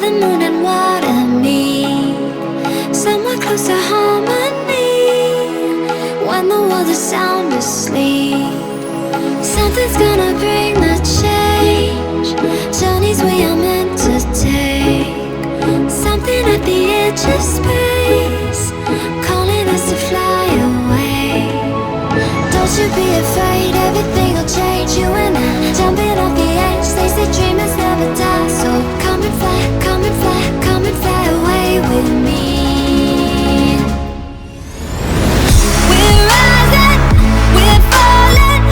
the moon and water meet, somewhere close to harmony. When the world is sound asleep, something's gonna bring the change. Journeys we are meant to take, something at the edge of space, calling us to fly away. Don't you be afraid, everything will change. You and I, jumping off the edge. They say dreamers never die, so come and fly, come and fly, come and fly away with me. We're rising, we're falling,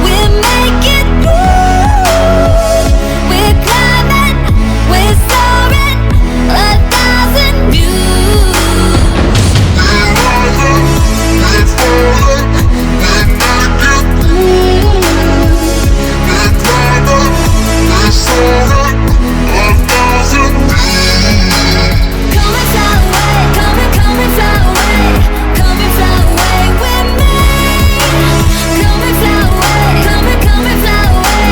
we're making through. We're climbing, we're soaring, 1,000 views. We're rising, we're falling, we're making through. We're climbing, we're soaring, 1,000 views. Come and fly away, come and fly away, come and fly away with me. Come and fly away, come and fly away,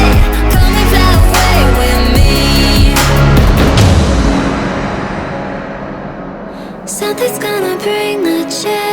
come and fly away with me. Something's gonna bring the change.